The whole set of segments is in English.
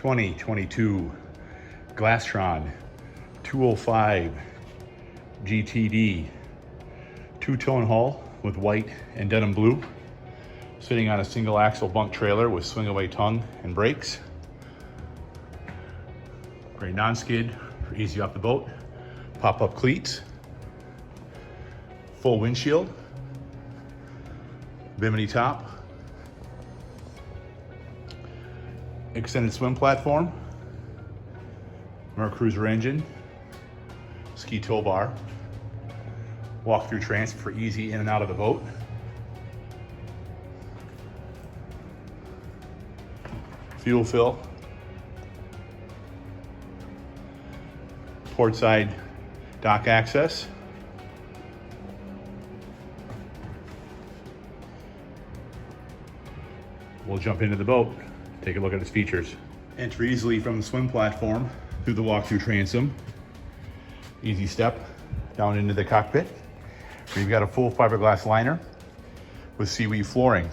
2022 Glastron 205 GTD two-tone hull with white and denim blue, sitting on a single axle bunk trailer with swing away tongue and brakes. Great non-skid for easy off the boat. Pop-up cleats, full windshield, bimini top, extended swim platform, Mercruiser engine, ski tow bar, walk-through transit for easy in and out of the boat. Fuel fill, portside dock access, we'll jump into the boat, take a look at its features. Enter easily from the swim platform through the walk-through transom. Easy step down into the cockpit. We've got a full fiberglass liner with seaweed flooring.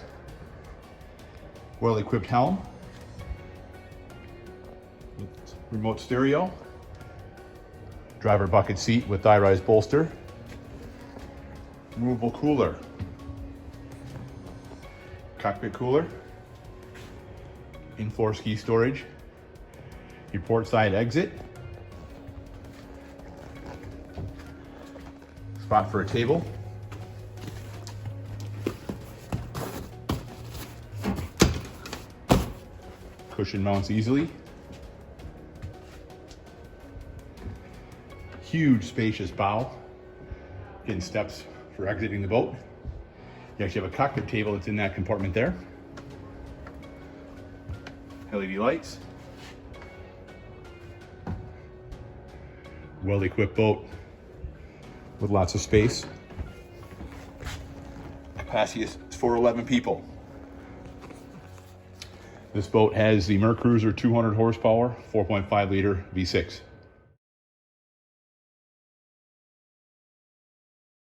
Well-equipped helm, remote stereo, driver bucket seat with thigh-rise bolster, removable cooler, cockpit cooler, in-floor ski storage, your port side exit, spot for a table, cushion mounts easily, huge spacious bow, getting steps for exiting the boat. You actually have a cockpit table that's in that compartment there. LED lights. Well-equipped boat with lots of space. Capacity is for 11 people. This boat has the Mercruiser 200 horsepower, 4.5 liter V6.